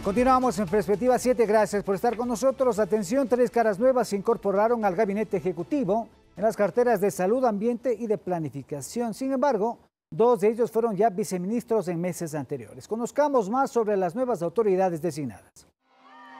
Continuamos en Perspectiva 7, gracias por estar con nosotros. Atención, 3 caras nuevas se incorporaron al gabinete ejecutivo en las carteras de Salud, Ambiente y de Planificación. Sin embargo, 2 de ellos fueron ya viceministros en meses anteriores. Conozcamos más sobre las nuevas autoridades designadas.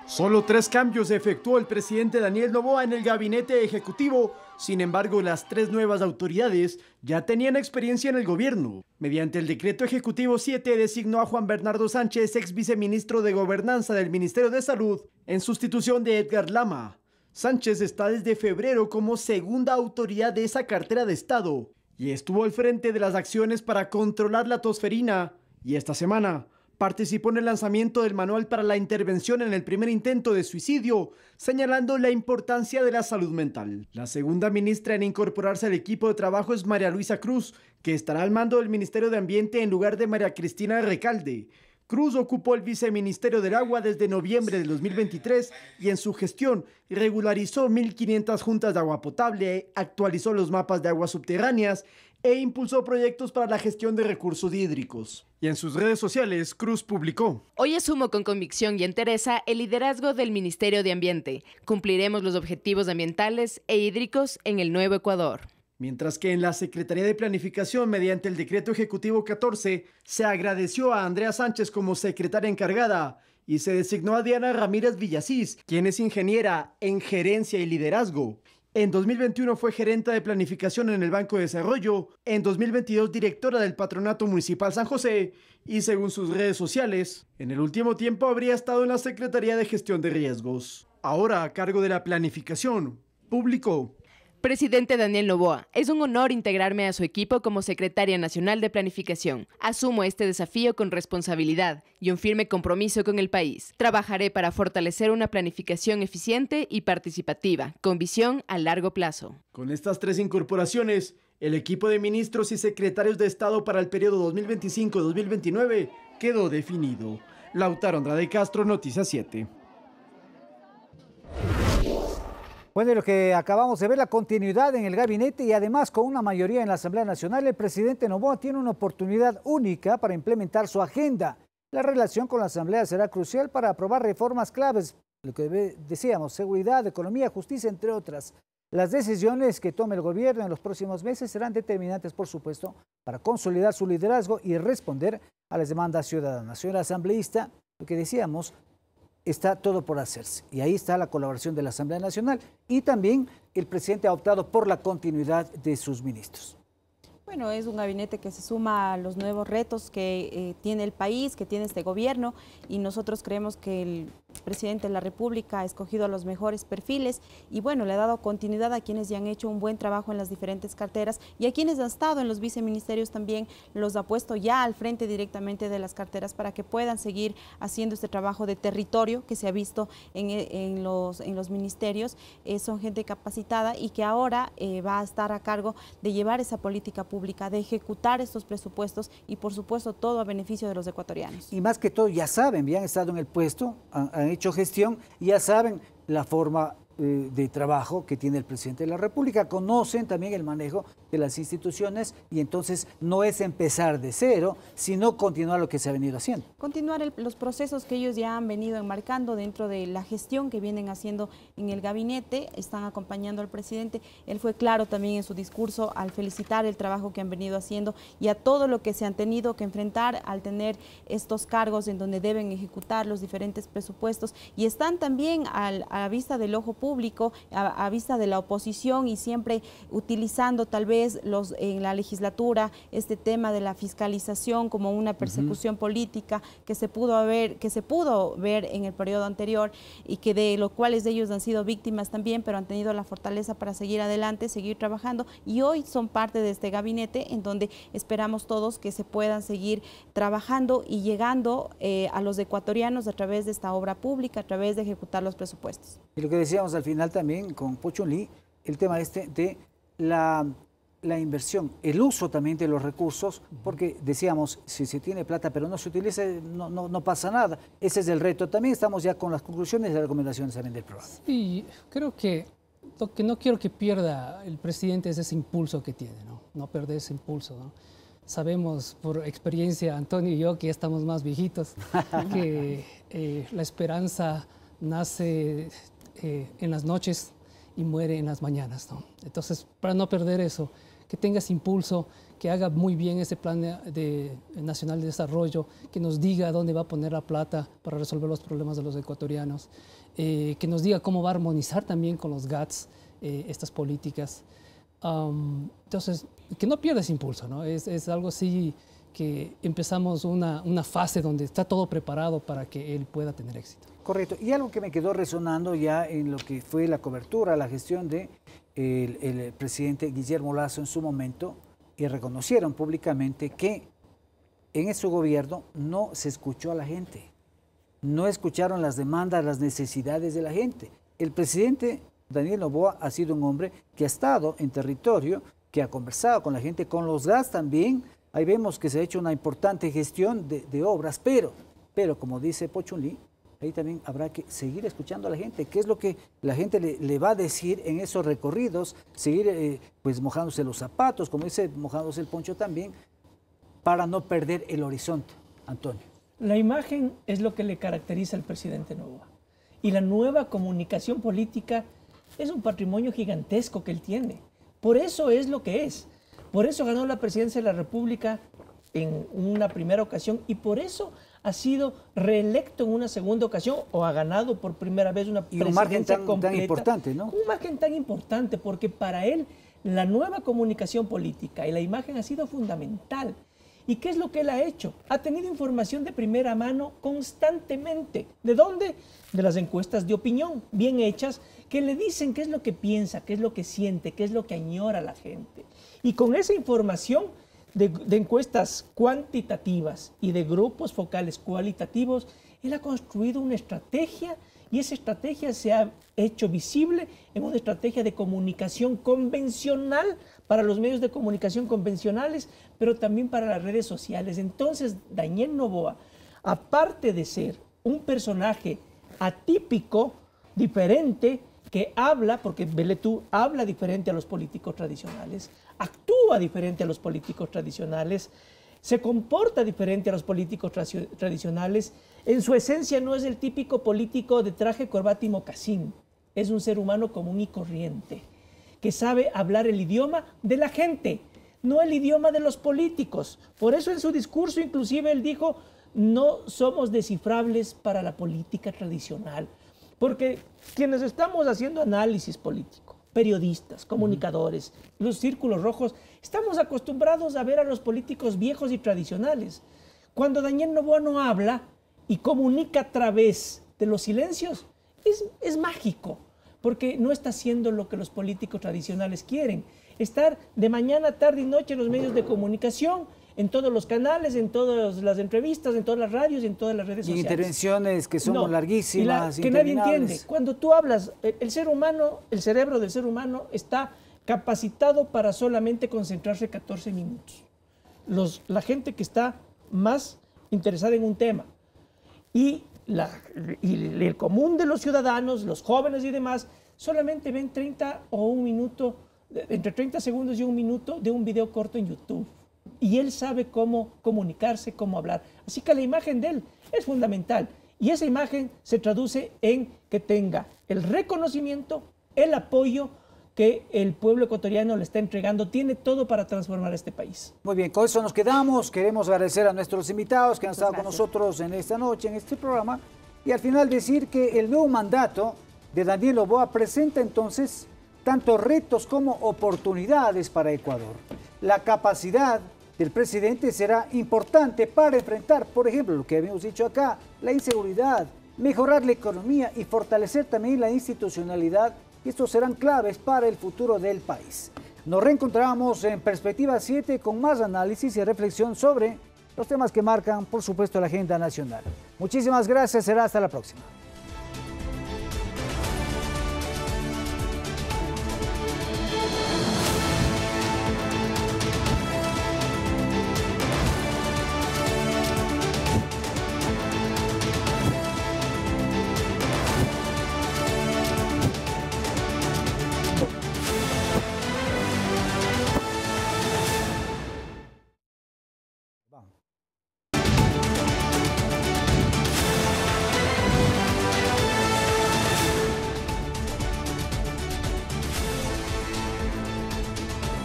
Solo 3 cambios efectuó el presidente Daniel Noboa en el gabinete ejecutivo. Sin embargo, las 3 nuevas autoridades ya tenían experiencia en el gobierno. Mediante el decreto ejecutivo 7 designó a Juan Bernardo Sánchez, ex viceministro de Gobernanza del Ministerio de Salud, en sustitución de Edgar Lama. Sánchez está desde febrero como segunda autoridad de esa cartera de Estado y estuvo al frente de las acciones para controlar la tosferina. Y esta semana participó en el lanzamiento del manual para la intervención en el primer intento de suicidio, señalando la importancia de la salud mental. La segunda ministra en incorporarse al equipo de trabajo es María Luisa Cruz, que estará al mando del Ministerio de Ambiente en lugar de María Cristina Recalde. Cruz ocupó el viceministerio del Agua desde noviembre de 2023 y en su gestión regularizó 1.500 juntas de agua potable, actualizó los mapas de aguas subterráneas e impulsó proyectos para la gestión de recursos hídricos. Y en sus redes sociales, Cruz publicó: Hoy asumo con convicción y entereza el liderazgo del Ministerio de Ambiente. Cumpliremos los objetivos ambientales e hídricos en el nuevo Ecuador. Mientras que en la Secretaría de Planificación, mediante el Decreto Ejecutivo 14, se agradeció a Andrea Sánchez como secretaria encargada y se designó a Diana Ramírez Villasís, quien es ingeniera en gerencia y liderazgo. En 2021 fue gerenta de planificación en el Banco de Desarrollo, en 2022 directora del Patronato Municipal San José y según sus redes sociales, en el último tiempo habría estado en la Secretaría de Gestión de Riesgos. Ahora a cargo de la planificación, publicó: Presidente Daniel Noboa, es un honor integrarme a su equipo como Secretaria Nacional de Planificación. Asumo este desafío con responsabilidad y un firme compromiso con el país. Trabajaré para fortalecer una planificación eficiente y participativa, con visión a largo plazo. Con estas 3 incorporaciones, el equipo de ministros y secretarios de Estado para el periodo 2025-2029 quedó definido. Lautaro Andrade Castro, Noticias 7. Bueno, y lo que acabamos de ver, la continuidad en el gabinete y además con una mayoría en la Asamblea Nacional, el presidente Noboa tiene una oportunidad única para implementar su agenda. La relación con la Asamblea será crucial para aprobar reformas claves, lo que decíamos, seguridad, economía, justicia, entre otras. Las decisiones que tome el gobierno en los próximos meses serán determinantes, por supuesto, para consolidar su liderazgo y responder a las demandas ciudadanas. Señora asambleísta, lo que decíamos, está todo por hacerse y ahí está la colaboración de la Asamblea Nacional y también el presidente ha optado por la continuidad de sus ministros. Bueno, es un gabinete que se suma a los nuevos retos que tiene el país, que tiene este gobierno, y nosotros creemos que el presidente de la República ha escogido a los mejores perfiles y bueno, le ha dado continuidad a quienes ya han hecho un buen trabajo en las diferentes carteras y a quienes han estado en los viceministerios también los ha puesto ya al frente directamente de las carteras para que puedan seguir haciendo este trabajo de territorio que se ha visto en los ministerios. Son gente capacitada y que ahora va a estar a cargo de llevar esa política pública, de ejecutar estos presupuestos y por supuesto todo a beneficio de los ecuatorianos. Y más que todo ya saben, ya han estado en el puesto, han hecho gestión, ya saben la forma de trabajo que tiene el presidente de la República, conocen también el manejo de las instituciones y entonces no es empezar de cero, sino continuar lo que se ha venido haciendo. Continuar los procesos que ellos ya han venido enmarcando dentro de la gestión que vienen haciendo en el gabinete, están acompañando al presidente. Él fue claro también en su discurso al felicitar el trabajo que han venido haciendo y a todo lo que se han tenido que enfrentar al tener estos cargos en donde deben ejecutar los diferentes presupuestos y están también a la vista del ojo público, a vista de la oposición y siempre utilizando tal vez en la legislatura este tema de la fiscalización como una persecución política que se pudo ver en el periodo anterior y que de los cuales ellos han sido víctimas también, pero han tenido la fortaleza para seguir adelante, seguir trabajando y hoy son parte de este gabinete en donde esperamos todos que se puedan seguir trabajando y llegando a los ecuatorianos a través de esta obra pública, a través de ejecutar los presupuestos. Y lo que decíamos al final también con Pochun Lee, el tema de la inversión, el uso también de los recursos, porque decíamos, si se tiene plata pero no se utiliza, no pasa nada. Ese es el reto. También estamos ya con las conclusiones y las recomendaciones también del programa. Y creo que lo que no quiero que pierda el presidente es ese impulso que tiene, no perder ese impulso, ¿no? sabemos por experiencia, Antonio y yo, que ya estamos más viejitos, que la esperanza nace en las noches y muere en las mañanas, ¿no? Entonces, para no perder eso, que tengas impulso, que haga muy bien ese plan nacional de desarrollo, que nos diga dónde va a poner la plata para resolver los problemas de los ecuatorianos, que nos diga cómo va a armonizar también con los GATS estas políticas. Entonces, que no pierdas impulso, ¿no? Es algo así que empezamos una fase donde está todo preparado para que él pueda tener éxito. Correcto. Y algo que me quedó resonando ya en lo que fue la cobertura, la gestión de el presidente Guillermo Lasso en su momento, y reconocieron públicamente que en su gobierno no se escuchó a la gente, no escucharon las demandas, las necesidades de la gente. El presidente Daniel Noboa ha sido un hombre que ha estado en territorio, que ha conversado con la gente, con los GATS también. Ahí vemos que se ha hecho una importante gestión de obras, pero como dice Pochunli, ahí también habrá que seguir escuchando a la gente, qué es lo que la gente le va a decir en esos recorridos, seguir pues mojándose los zapatos, como dice, mojándose el poncho también, para no perder el horizonte. Antonio. La imagen es lo que le caracteriza al presidente Noboa. Y la nueva comunicación política es un patrimonio gigantesco que él tiene. Por eso es lo que es. Por eso ganó la presidencia de la República en una primera ocasión y por eso ha sido reelecto en una segunda ocasión o ha ganado por primera vez una presidencia completa. Tan importante, ¿no? Un margen tan importante porque para él la nueva comunicación política y la imagen ha sido fundamental. ¿Y qué es lo que él ha hecho? Ha tenido información de primera mano constantemente. ¿De dónde? De las encuestas de opinión bien hechas que le dicen qué es lo que piensa, qué es lo que siente, qué es lo que añora la gente. Y con esa información de encuestas cuantitativas y de grupos focales cualitativos, él ha construido una estrategia y esa estrategia se ha hecho visible en una estrategia de comunicación convencional para los medios de comunicación convencionales, pero también para las redes sociales. Entonces, Daniel Noboa, aparte de ser un personaje atípico, diferente, que habla, porque vele tú, habla diferente a los políticos tradicionales, actúa diferente a los políticos tradicionales, se comporta diferente a los políticos tradicionales. En su esencia no es el típico político de traje, corbata y mocasín. Es un ser humano común y corriente, que sabe hablar el idioma de la gente, no el idioma de los políticos. Por eso en su discurso inclusive él dijo, no somos descifrables para la política tradicional. Porque quienes estamos haciendo análisis político, periodistas, comunicadores, los círculos rojos, estamos acostumbrados a ver a los políticos viejos y tradicionales. Cuando Daniel Noboa no habla y comunica a través de los silencios, es mágico, porque no está haciendo lo que los políticos tradicionales quieren. Estar de mañana, tarde y noche en los medios de comunicación, en todos los canales, en todas las entrevistas, en todas las radios y en todas las redes sociales. Y intervenciones que son larguísimas, que nadie entiende. Cuando tú hablas, el ser humano, el cerebro del ser humano está capacitado para solamente concentrarse 14 minutos. La gente que está más interesada en un tema y el común de los ciudadanos, los jóvenes y demás, solamente ven 30 o un minuto, entre 30 segundos y un minuto de un video corto en YouTube. Y él sabe cómo comunicarse, cómo hablar. Así que la imagen de él es fundamental. Y esa imagen se traduce en que tenga el reconocimiento, el apoyo que el pueblo ecuatoriano le está entregando. Tiene todo para transformar este país. Muy bien, con eso nos quedamos. Queremos agradecer a nuestros invitados que han estado con nosotros en esta noche, en este programa. Y al final decir que el nuevo mandato de Daniel Noboa presenta entonces tanto retos como oportunidades para Ecuador. La capacidad del presidente será importante para enfrentar, por ejemplo, lo que habíamos dicho acá, la inseguridad, mejorar la economía y fortalecer también la institucionalidad. Y estos serán claves para el futuro del país. Nos reencontramos en Perspectiva 7 con más análisis y reflexión sobre los temas que marcan, por supuesto, la agenda nacional. Muchísimas gracias, será hasta la próxima.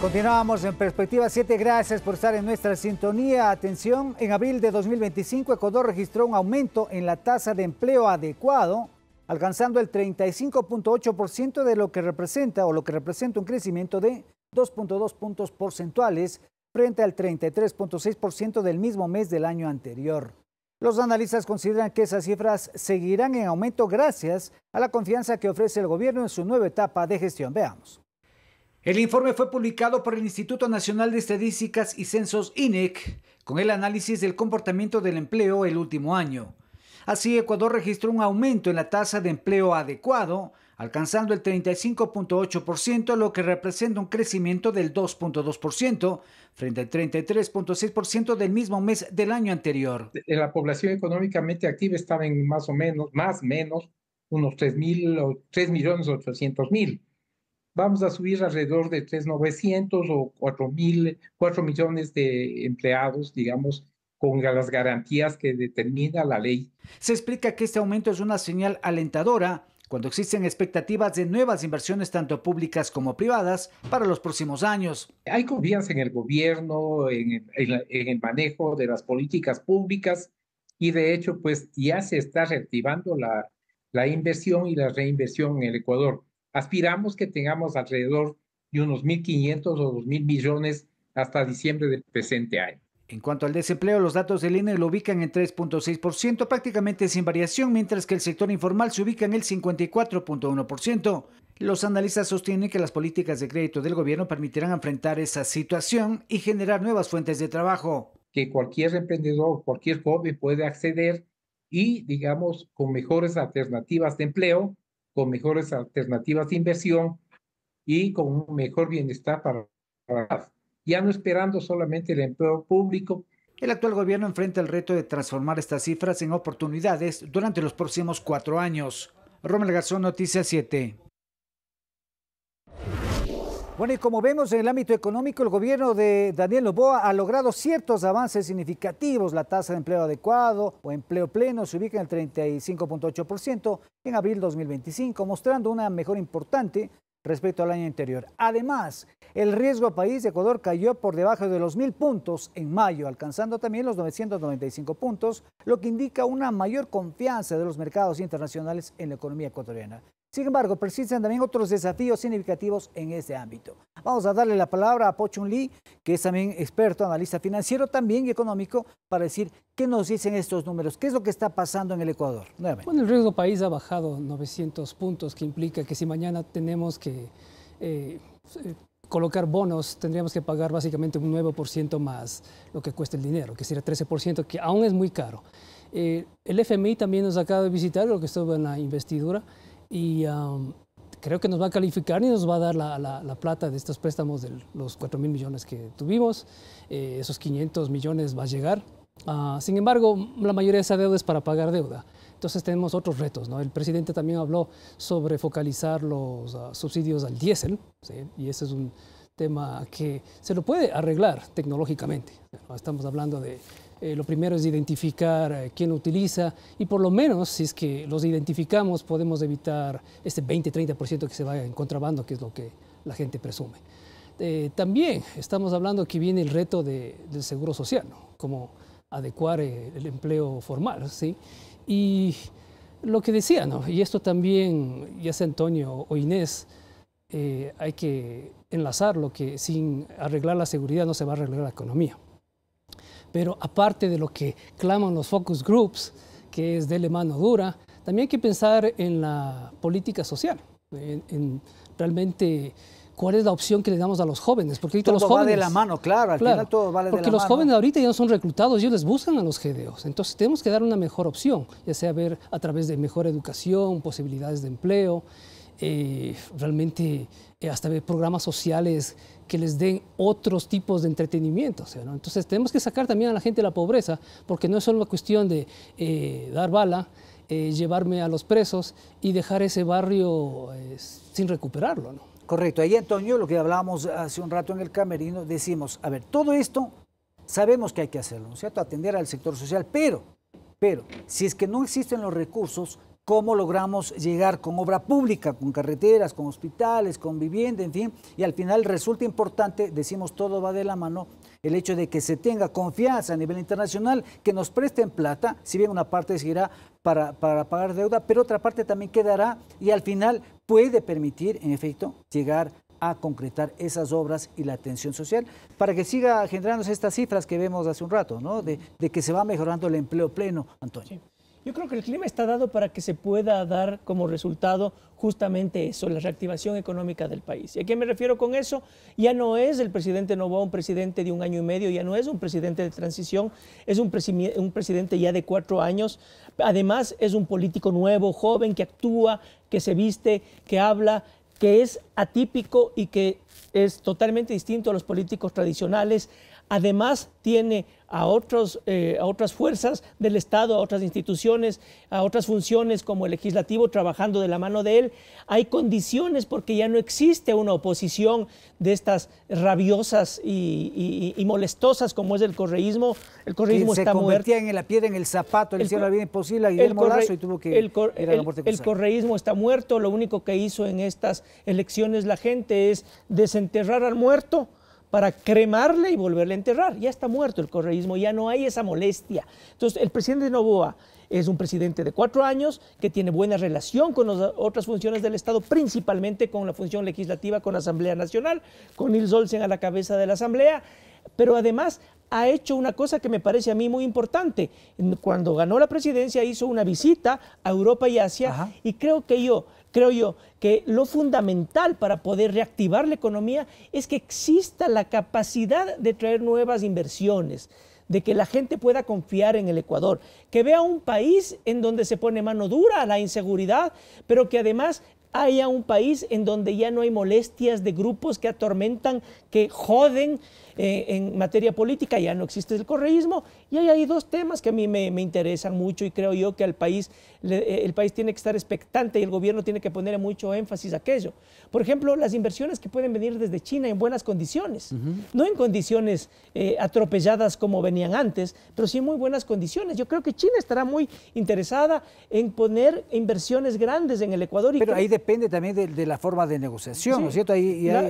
Continuamos en Perspectiva 7. Gracias por estar en nuestra sintonía. Atención, en abril de 2025 Ecuador registró un aumento en la tasa de empleo adecuado, alcanzando el 35.8% de lo que representa un crecimiento de 2.2 puntos porcentuales frente al 33.6% del mismo mes del año anterior. Los analistas consideran que esas cifras seguirán en aumento gracias a la confianza que ofrece el gobierno en su nueva etapa de gestión. Veamos. El informe fue publicado por el Instituto Nacional de Estadísticas y Censos INEC con el análisis del comportamiento del empleo el último año. Así, Ecuador registró un aumento en la tasa de empleo adecuado, alcanzando el 35.8%, lo que representa un crecimiento del 2.2% frente al 33.6% del mismo mes del año anterior. La población económicamente activa estaba en más o menos unos 3.800.000. Vamos a subir alrededor de 3.900 o 4 millones de empleados, digamos, con las garantías que determina la ley. Se explica que este aumento es una señal alentadora cuando existen expectativas de nuevas inversiones tanto públicas como privadas para los próximos años. Hay confianza en el gobierno, en el manejo de las políticas públicas y de hecho pues ya se está reactivando la inversión y la reinversión en el Ecuador. Aspiramos que tengamos alrededor de unos 1.500 o 2.000 millones hasta diciembre del presente año. En cuanto al desempleo, los datos del INE lo ubican en 3.6%, prácticamente sin variación, mientras que el sector informal se ubica en el 54.1%. Los analistas sostienen que las políticas de crédito del gobierno permitirán enfrentar esa situación y generar nuevas fuentes de trabajo. Que cualquier emprendedor, cualquier joven puede acceder y, digamos, con mejores alternativas de empleo, con mejores alternativas de inversión y con un mejor bienestar para ya no esperando solamente el empleo público. El actual gobierno enfrenta el reto de transformar estas cifras en oportunidades durante los próximos 4 años. Rommel Garzón, Noticias 7. Bueno, y como vemos en el ámbito económico, el gobierno de Daniel Noboa ha logrado ciertos avances significativos. La tasa de empleo adecuado o empleo pleno se ubica en el 35.8% en abril 2025, mostrando una mejora importante respecto al año anterior. Además, el riesgo país de Ecuador cayó por debajo de los 1.000 puntos en mayo, alcanzando también los 995 puntos, lo que indica una mayor confianza de los mercados internacionales en la economía ecuatoriana. Sin embargo, persisten también otros desafíos significativos en este ámbito. Vamos a darle la palabra a Po-Chun Lee, que es también experto, analista financiero, también y económico, para decir qué nos dicen estos números, qué es lo que está pasando en el Ecuador. Nuevamente. Bueno, el riesgo país ha bajado 900 puntos, que implica que si mañana tenemos que colocar bonos, tendríamos que pagar básicamente un 9% más lo que cuesta el dinero, que sería 13%, que aún es muy caro. El FMI también nos acaba de visitar, lo que estuvo en la investidura, y creo que nos va a calificar y nos va a dar la plata de estos préstamos de los 4.000 millones que tuvimos. Esos 500 millones va a llegar. Sin embargo, la mayoría de esa deuda es para pagar deuda. Entonces tenemos otros retos, ¿no? El presidente también habló sobre focalizar los subsidios al diésel, ¿sí? Y ese es un tema que se lo puede arreglar tecnológicamente. Estamos hablando de lo primero es identificar quién lo utiliza y por lo menos si es que los identificamos podemos evitar este 20-30% que se vaya en contrabando, que es lo que la gente presume. También estamos hablando que viene el reto del seguro social, ¿no? Como adecuar el empleo formal, ¿sí? Y lo que decía, ¿no? Y esto también, ya sea Antonio o Inés, hay que enlazarlo, que sin arreglar la seguridad no se va a arreglar la economía. Pero aparte de lo que claman los focus groups, que es dele mano dura, también hay que pensar en la política social, en realmente cuál es la opción que le damos a los jóvenes. Porque ahorita todo los jóvenes, va de la mano, claro, al final todo va de la mano. Porque los jóvenes ahorita ya no son reclutados, ellos les buscan a los GDOs. Entonces tenemos que dar una mejor opción, ya sea ver a través de mejor educación, posibilidades de empleo, realmente hasta ver programas sociales que les den otros tipos de entretenimiento. ¿No? Entonces tenemos que sacar también a la gente de la pobreza, porque no es solo una cuestión de dar bala, llevarme a los presos y dejar ese barrio sin recuperarlo, ¿no? Correcto. Ahí, Antonio, lo que hablábamos hace un rato en el camerino, decimos, a ver, todo esto sabemos que hay que hacerlo, ¿no es cierto? Atender al sector social, pero si es que no existen los recursos, cómo logramos llegar con obra pública, con carreteras, con hospitales, con vivienda, en fin, y al final resulta importante, decimos todo va de la mano, el hecho de que se tenga confianza a nivel internacional, que nos presten plata, si bien una parte seguirá para pagar deuda, pero otra parte también quedará y al final puede permitir, en efecto, llegar a concretar esas obras y la atención social para que siga generándose estas cifras que vemos hace un rato, ¿no? De que se va mejorando el empleo pleno, Antonio. Sí. Yo creo que el clima está dado para que se pueda dar como resultado justamente eso, la reactivación económica del país. ¿Y a qué me refiero con eso? Ya no es el presidente Noboa un presidente de 1 año y medio, ya no es un presidente de transición, es un presidente ya de 4 años. Además, es un político nuevo, joven, que actúa, que se viste, que habla, que es atípico y que es totalmente distinto a los políticos tradicionales. Además, tiene a otras fuerzas del Estado, a otras instituciones, a otras funciones como el legislativo trabajando de la mano de él. Hay condiciones porque ya no existe una oposición de estas rabiosas y molestosas como es el correísmo. El correísmo está muerto. Se convertía en la piedra en el zapato, le hicieron la vida imposible a Guillermo Lasso y tuvo que ir a la muerte cruzada. El correísmo está muerto. Lo único que hizo en estas elecciones la gente es desenterrar al muerto para cremarle y volverle a enterrar. Ya está muerto el correísmo, ya no hay esa molestia. Entonces, el presidente Noboa es un presidente de 4 años que tiene buena relación con las otras funciones del Estado, principalmente con la función legislativa, con la Asamblea Nacional, con Nils Olsen a la cabeza de la Asamblea, pero además ha hecho una cosa que me parece a mí muy importante. Cuando ganó la presidencia hizo una visita a Europa y Asia. Ajá. Y creo yo que lo fundamental para poder reactivar la economía es que exista la capacidad de traer nuevas inversiones, de que la gente pueda confiar en el Ecuador, que vea un país en donde se pone mano dura a la inseguridad, pero que además haya un país en donde ya no hay molestias de grupos que atormentan, que joden en materia política, ya no existe el correísmo. Y hay 2 temas que a mí me interesan mucho y creo yo que el país tiene que estar expectante y el gobierno tiene que poner mucho énfasis a aquello. Por ejemplo, las inversiones que pueden venir desde China en buenas condiciones, no en condiciones atropelladas como venían antes, pero sí en muy buenas condiciones. Yo creo que China estará muy interesada en poner inversiones grandes en el Ecuador. Pero ahí depende también de la forma de negociación, sí, ¿no es cierto?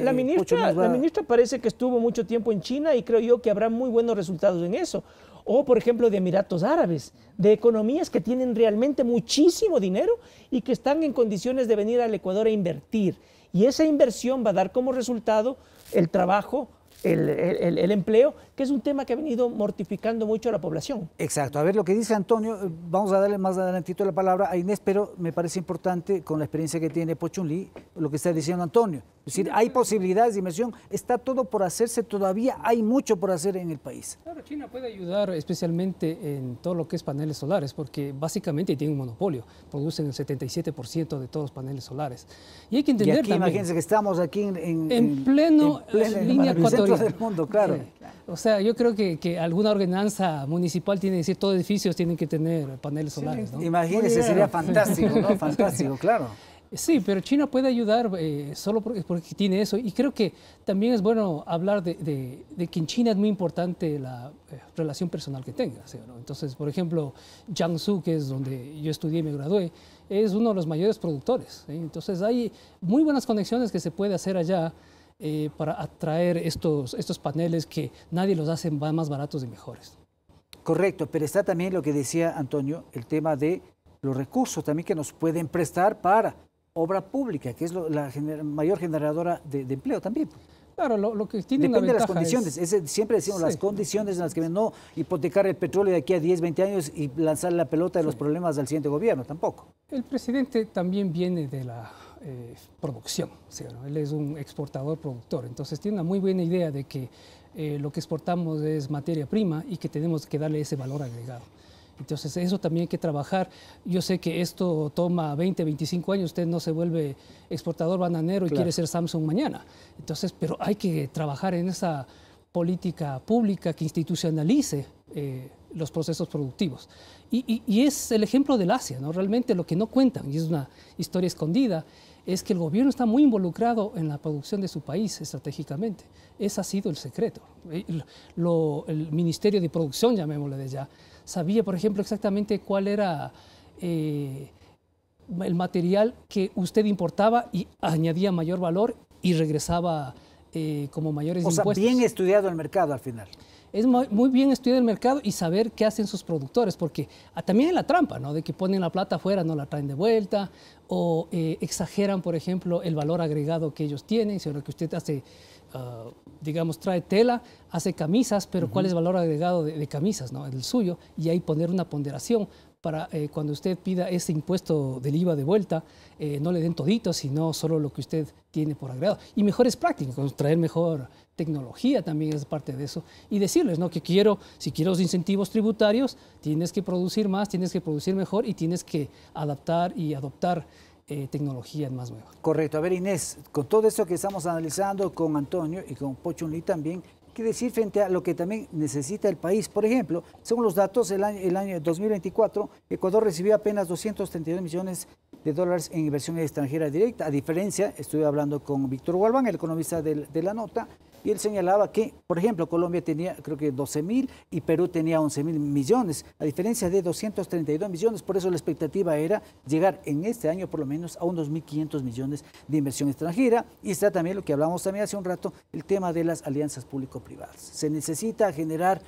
La ministra parece que estuvo mucho tiempo en China y creo yo que habrá muy buenos resultados en eso. O, por ejemplo, de Emiratos Árabes, de economías que tienen realmente muchísimo dinero y que están en condiciones de venir al Ecuador a invertir. Y esa inversión va a dar como resultado el trabajo, el empleo, que es un tema que ha venido mortificando mucho a la población. Exacto. A ver lo que dice Antonio, vamos a darle más adelantito la palabra a Inés, pero me parece importante, con la experiencia que tiene Pochunli, lo que está diciendo Antonio. Es decir, hay posibilidades de inversión, está todo por hacerse, todavía hay mucho por hacer en el país. Claro, China puede ayudar especialmente en todo lo que es paneles solares, porque básicamente tiene un monopolio, producen el 77% de todos los paneles solares. Y hay que entender y aquí, también, imagínense que estamos aquí en plena línea ecuatorial del mundo, claro. Sí. O sea, yo creo que alguna ordenanza municipal tiene que decir, todos edificios tienen que tener paneles solares, ¿no? Imagínense, sería fantástico, ¿no? Fantástico, claro. Sí, pero China puede ayudar solo porque tiene eso. Y creo que también es bueno hablar de que en China es muy importante la relación personal que tenga, ¿sí? ¿no? Entonces, por ejemplo, Jiangsu, que es donde yo estudié y me gradué, es uno de los mayores productores, ¿sí? Entonces, hay muy buenas conexiones que se puede hacer allá para atraer estos paneles que nadie los hace más baratos y mejores. Correcto, pero está también lo que decía Antonio, el tema de los recursos también que nos pueden prestar para obra pública, que es la mayor generadora de empleo también. Claro, lo que tiene depende de las condiciones. Siempre decimos, sí, las condiciones en las que no hipotecar el petróleo de aquí a 10, 20 años y lanzar la pelota de los problemas del siguiente gobierno, tampoco. El presidente también viene de la producción, ¿sí? ¿no? Él es un exportador productor, entonces tiene una muy buena idea de que lo que exportamos es materia prima y que tenemos que darle ese valor agregado. Entonces eso también hay que trabajar. Yo sé que esto toma 20, 25 años, usted no se vuelve exportador bananero y quiere ser Samsung mañana. Entonces, pero hay que trabajar en esa política pública que institucionalice los procesos productivos. Y es el ejemplo del Asia, ¿no? Realmente lo que no cuentan, y es una historia escondida, es que el gobierno está muy involucrado en la producción de su país estratégicamente. Ese ha sido el secreto. El Ministerio de Producción, llamémosle de ya, sabía, por ejemplo, exactamente cuál era el material que usted importaba y añadía mayor valor y regresaba como mayores impuestos. O sea, bien estudiado el mercado al final. Es muy bien estudiar el mercado y saber qué hacen sus productores, porque también hay la trampa, ¿no? De que ponen la plata afuera, no la traen de vuelta, o exageran, por ejemplo, el valor agregado que ellos tienen, sino que usted hace, digamos, trae tela, hace camisas, pero ¿cuál es el valor agregado de camisas, ¿no? El suyo, y ahí poner una ponderación para cuando usted pida ese impuesto del IVA de vuelta, no le den todito, sino solo lo que usted tiene por agregado. Y mejores prácticas, traer mejor tecnología también es parte de eso. Y decirles, ¿no? Que si quiero los incentivos tributarios, tienes que producir más, tienes que producir mejor y tienes que adaptar y adoptar tecnología más nueva. Correcto. A ver, Inés, con todo esto que estamos analizando con Antonio y con Pochunli también, ¿qué decir frente a lo que también necesita el país? Por ejemplo, según los datos, el año 2024, Ecuador recibió apenas 232 millones de dólares en inversión extranjera directa. A diferencia, estuve hablando con Víctor Galván, el economista de la nota, y él señalaba que, por ejemplo, Colombia tenía creo que 12.000 y Perú tenía 11.000 millones, a diferencia de 232 millones. Por eso la expectativa era llegar en este año por lo menos a unos 1.500 millones de inversión extranjera. Y está también lo que hablamos también hace un rato, el tema de las alianzas público-privadas. Se necesita generar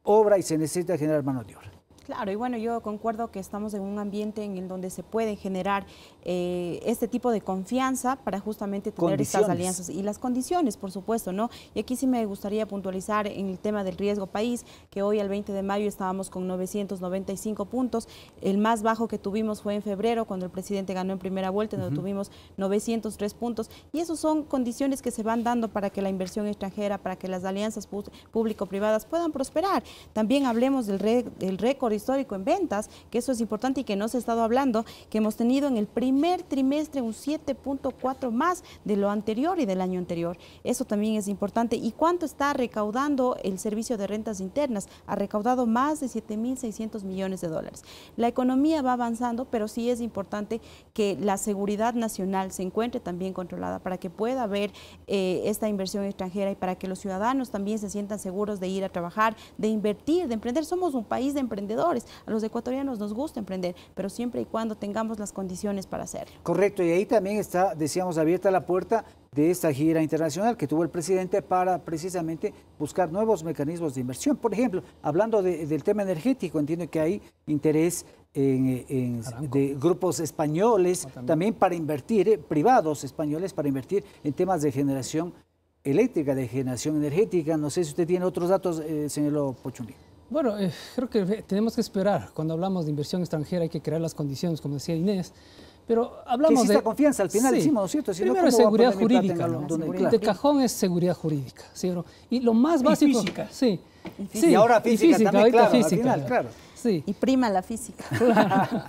obra y se necesita generar mano de obra. Claro, y bueno, yo concuerdo que estamos en un ambiente en el donde se puede generar este tipo de confianza para justamente tener estas alianzas y las condiciones, por supuesto, ¿no? Y aquí sí me gustaría puntualizar en el tema del riesgo país, que hoy al 20 de mayo estábamos con 995 puntos, el más bajo que tuvimos fue en febrero, cuando el presidente ganó en primera vuelta, donde tuvimos 903 puntos, y esas son condiciones que se van dando para que la inversión extranjera, para que las alianzas público-privadas puedan prosperar. También hablemos del récord histórico en ventas, que eso es importante y que no se ha estado hablando, que hemos tenido en el primer trimestre un 7.4 más de lo anterior y del año anterior. Eso también es importante. ¿Y cuánto está recaudando el Servicio de Rentas Internas? Ha recaudado más de 7.600 millones de dólares. La economía va avanzando, pero sí es importante que la seguridad nacional se encuentre también controlada para que pueda haber esta inversión extranjera y para que los ciudadanos también se sientan seguros de ir a trabajar, de invertir, de emprender. Somos un país de emprendedores. A los ecuatorianos nos gusta emprender, pero siempre y cuando tengamos las condiciones para hacerlo. Correcto, y ahí también está, decíamos, abierta la puerta de esta gira internacional que tuvo el presidente para precisamente buscar nuevos mecanismos de inversión. Por ejemplo, hablando del tema energético, entiendo que hay interés de grupos españoles también para invertir, privados españoles para invertir en temas de generación eléctrica, de generación energética. No sé si usted tiene otros datos, señor Pochunli. Bueno, creo que tenemos que esperar. Cuando hablamos de inversión extranjera hay que crear las condiciones, como decía Inés. Pero hablamos de confianza, al final decimos, ¿no es cierto? Primero es seguridad jurídica, ¿no? De cajón es seguridad jurídica, ¿sí? Y lo más básico... Y física. Sí. Y ahora física también, claro, física, al final, claro. Sí. Y prima la física. Claro.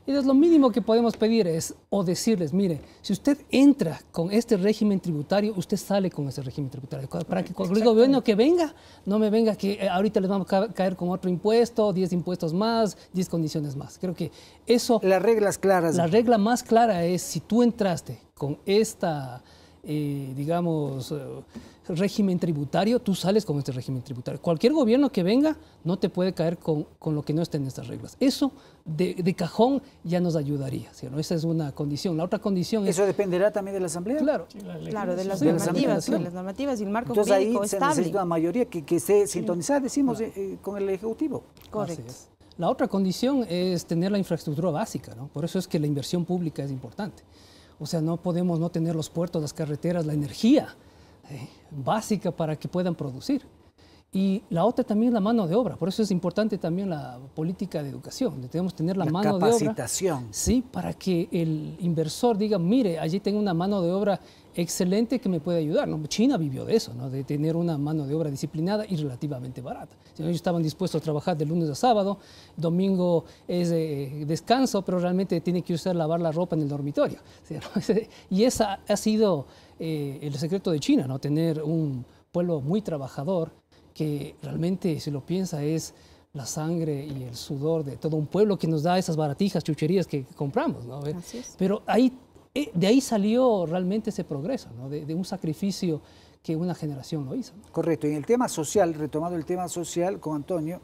Entonces, lo mínimo que podemos pedir es, o decirles, mire, si usted entra con este régimen tributario, usted sale con ese régimen tributario. Para que cuando el gobierno que venga, no me venga que ahorita les vamos a caer con otro impuesto, 10 impuestos más, 10 condiciones más. Creo que eso... Las reglas claras. La regla más clara es, si tú entraste con esta, digamos... régimen tributario, tú sales con este régimen tributario. Cualquier gobierno que venga no te puede caer con lo que no esté en estas reglas. Eso de cajón ya nos ayudaría, ¿sí? ¿No? Esa es una condición. La otra condición ¿Eso dependerá también de la Asamblea? Claro. Claro, de las normativas y el marco Entonces jurídico ahí se estable. necesita una mayoría que esté sintonizada, decimos, con el Ejecutivo. Correcto. La otra condición es tener la infraestructura básica, ¿no? Por eso es que la inversión pública es importante. O sea, no podemos no tener los puertos, las carreteras, la energía básica para que puedan producir. Y la otra también es la mano de obra. Por eso es importante también la política de educación. Debemos tener la mano de obra. Capacitación. Sí, para que el inversor diga, mire, allí tengo una mano de obra excelente que me puede ayudar, ¿no? China vivió de eso, ¿no? De tener una mano de obra disciplinada y relativamente barata. Ellos estaban dispuestos a trabajar de lunes a sábado, domingo es descanso, pero realmente tiene que usar lavar la ropa en el dormitorio, ¿sí? Y esa ha sido el secreto de China, ¿no? Tener un pueblo muy trabajador que realmente, si lo piensa, es la sangre y el sudor de todo un pueblo que nos da esas baratijas, chucherías que compramos, ¿no? Así es. Pero de ahí salió realmente ese progreso, ¿no? De un sacrificio que una generación lo hizo, ¿no? Correcto. Y en el tema social, retomando el tema social con Antonio,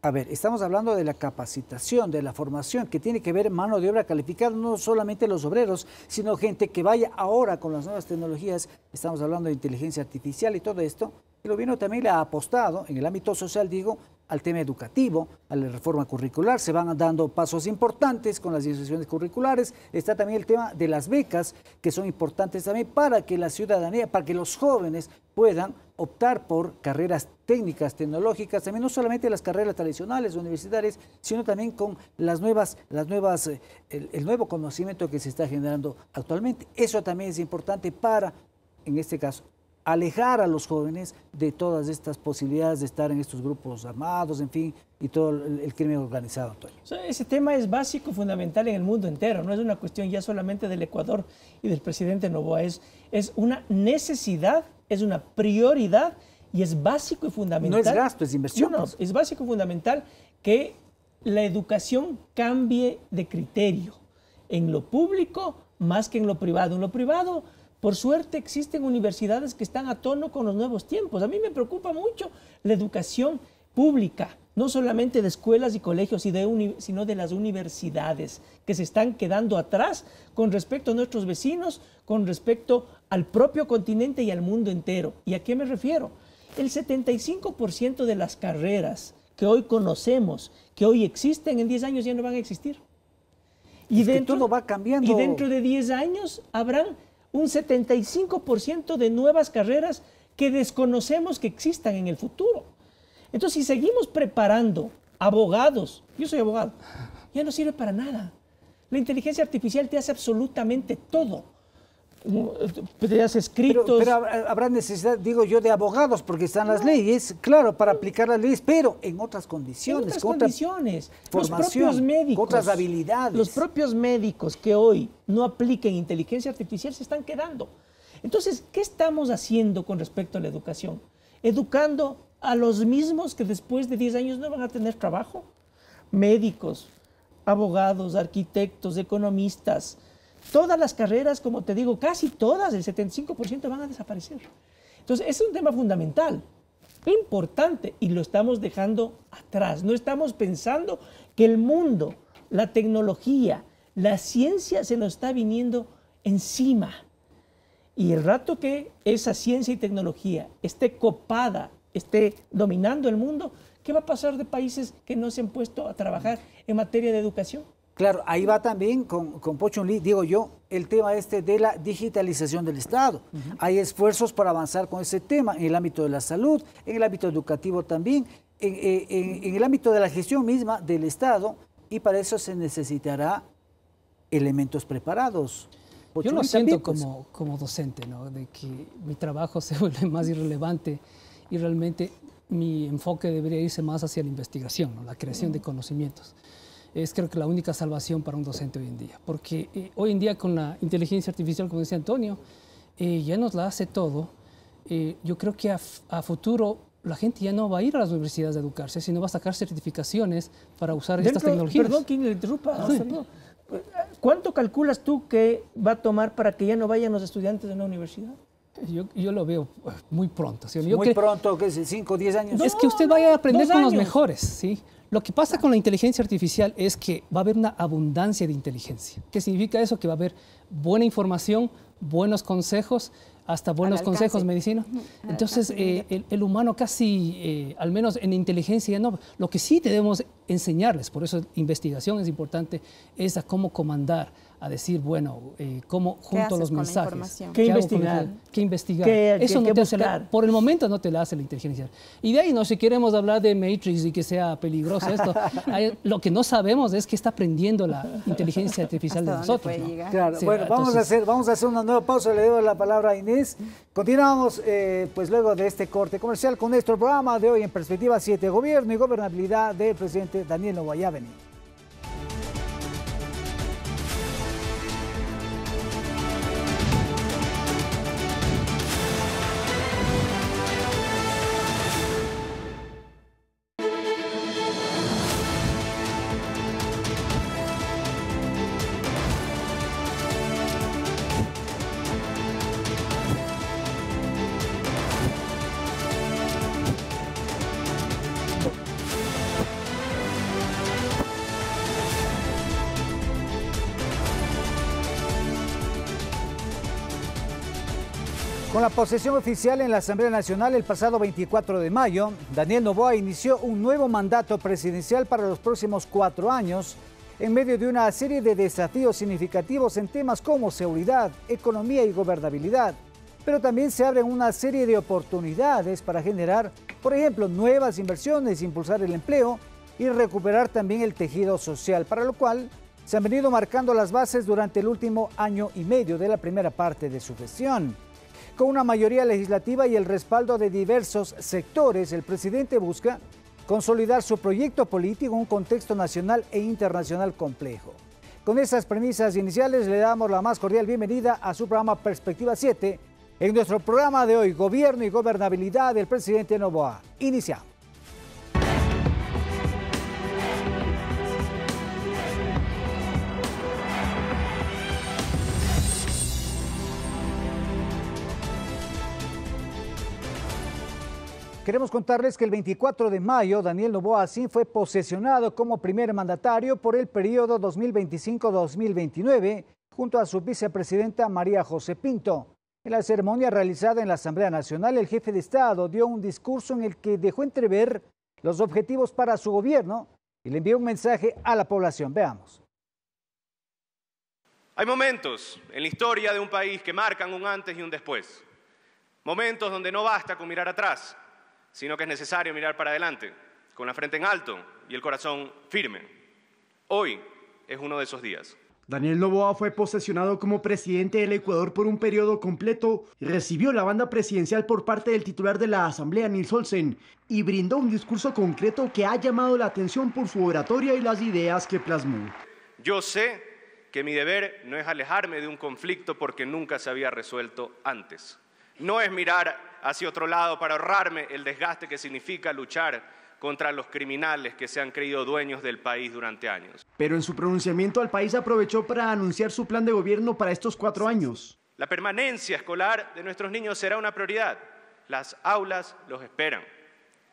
A ver, estamos hablando de la capacitación, de la formación, que tiene que ver mano de obra calificada, no solamente los obreros, sino gente que vaya ahora con las nuevas tecnologías. Estamos hablando de inteligencia artificial y todo esto. El gobierno también le ha apostado, en el ámbito social, digo, al tema educativo, a la reforma curricular. Se van dando pasos importantes con las decisiones curriculares. Está también el tema de las becas, que son importantes también para que la ciudadanía, para que los jóvenes puedan optar por carreras técnicas, tecnológicas, también no solamente las carreras tradicionales universitarias, sino también con el nuevo conocimiento que se está generando actualmente. Eso también es importante para, en este caso, alejar a los jóvenes de todas estas posibilidades de estar en estos grupos armados, en fin, y todo el crimen organizado, Antonio. O sea, ese tema es básico, fundamental en el mundo entero, no es una cuestión ya solamente del Ecuador y del presidente Noboa, es una necesidad, es una prioridad y es básico y fundamental. No es gasto, es inversión. No, es básico y fundamental que la educación cambie de criterio en lo público más que en lo privado. En lo privado, por suerte, existen universidades que están a tono con los nuevos tiempos. A mí me preocupa mucho la educación pública, no solamente de escuelas y colegios, sino de las universidades, que se están quedando atrás con respecto a nuestros vecinos, con respecto al propio continente y al mundo entero. ¿Y a qué me refiero? El 75% de las carreras que hoy conocemos, que hoy existen, en 10 años ya no van a existir. Y todo va cambiando. Y dentro de 10 años habrán un 75% de nuevas carreras que desconocemos que existan en el futuro. Entonces, si seguimos preparando abogados, yo soy abogado, ya no sirve para nada. La inteligencia artificial te hace absolutamente todo. Te hace escritos. Pero habrá necesidad, digo yo, de abogados, porque están las leyes, claro, para aplicar las leyes, pero en otras condiciones. En otras condiciones. Formación, los propios médicos, otras habilidades. Los propios médicos que hoy no apliquen inteligencia artificial se están quedando. Entonces, ¿qué estamos haciendo con respecto a la educación? Educando a los mismos que después de 10 años no van a tener trabajo. Médicos, abogados, arquitectos, economistas. Todas las carreras, como te digo, casi todas, el 75% van a desaparecer. Entonces, es un tema fundamental, importante, y lo estamos dejando atrás. No estamos pensando que el mundo, la tecnología, la ciencia se nos está viniendo encima. Y el rato que esa ciencia y tecnología esté copada, esté dominando el mundo, ¿qué va a pasar de países que no se han puesto a trabajar en materia de educación? Claro, ahí va también con Pochon Lee, digo yo, el tema de la digitalización del Estado. Hay esfuerzos para avanzar con ese tema en el ámbito de la salud, en el ámbito educativo también, en el ámbito de la gestión misma del Estado, y para eso se necesitará elementos preparados. Yo lo siento como docente, ¿no? De que mi trabajo se vuelve más irrelevante y realmente mi enfoque debería irse más hacia la investigación, ¿no? La creación de conocimientos. Es creo que la única salvación para un docente hoy en día, porque hoy en día con la inteligencia artificial, como decía Antonio, ya nos la hace todo. Yo creo que a futuro la gente ya no va a ir a las universidades a educarse, sino va a sacar certificaciones para usar estas tecnologías. Perdón que le interrumpa. Sí. ¿Cuánto calculas tú que va a tomar para que ya no vayan los estudiantes de una universidad? Yo lo veo muy pronto. ¿Sí? Pronto, ¿qué es? ¿5 o 10 años? No, es que usted vaya a aprender con los mejores, ¿sí? Lo que pasa con la inteligencia artificial es que va a haber una abundancia de inteligencia. ¿Qué significa eso? Que va a haber buena información, buenos consejos, hasta buenos consejos medicina. Entonces, el humano casi, al menos en inteligencia, no. Lo que sí debemos enseñarles, por eso investigación es importante, es a cómo comandar, a decir, bueno, cómo junto a los mensajes. ¿Qué investigar? ¿Qué investigar? Eso no te hace por el momento no te la hace la inteligencia. Y de ahí, no, si queremos hablar de Matrix y que sea peligroso esto, lo que no sabemos es que está aprendiendo la inteligencia artificial de nosotros, ¿no? Claro, sí, bueno, vamos a hacer una nueva pausa, le doy la palabra a Inés. Continuamos pues luego de este corte comercial con nuestro programa de hoy en Perspectiva 7, Gobierno y Gobernabilidad del presidente Daniel Noboa. Ya venimos. Con la posesión oficial en la Asamblea Nacional el pasado 24 de mayo, Daniel Noboa inició un nuevo mandato presidencial para los próximos 4 años, en medio de una serie de desafíos significativos en temas como seguridad, economía y gobernabilidad. Pero también se abren una serie de oportunidades para generar, por ejemplo, nuevas inversiones, impulsar el empleo y recuperar también el tejido social, para lo cual se han venido marcando las bases durante el último año y medio de la primera parte de su gestión. Con una mayoría legislativa y el respaldo de diversos sectores, el presidente busca consolidar su proyecto político en un contexto nacional e internacional complejo. Con esas premisas iniciales le damos la más cordial bienvenida a su programa Perspectiva 7. En nuestro programa de hoy, Gobierno y Gobernabilidad del presidente Noboa. Iniciamos. Queremos contarles que el 24 de mayo, Daniel Noboa Sin fue posesionado como primer mandatario por el periodo 2025-2029, junto a su vicepresidenta María José Pinto. En la ceremonia realizada en la Asamblea Nacional, el jefe de Estado dio un discurso en el que dejó entrever los objetivos para su gobierno y le envió un mensaje a la población. Veamos. Hay momentos en la historia de un país que marcan un antes y un después. Momentos donde no basta con mirar atrás, sino que es necesario mirar para adelante, con la frente en alto y el corazón firme. Hoy es uno de esos días. Daniel Noboa fue posesionado como presidente del Ecuador por un periodo completo, recibió la banda presidencial por parte del titular de la Asamblea, Nils Olsen, y brindó un discurso concreto que ha llamado la atención por su oratoria y las ideas que plasmó. Yo sé que mi deber no es alejarme de un conflicto porque nunca se había resuelto antes. No es mirar hacia otro lado para ahorrarme el desgaste que significa luchar contra los criminales que se han creído dueños del país durante años. Pero en su pronunciamiento al país aprovechó para anunciar su plan de gobierno para estos 4 años. La permanencia escolar de nuestros niños será una prioridad. Las aulas los esperan.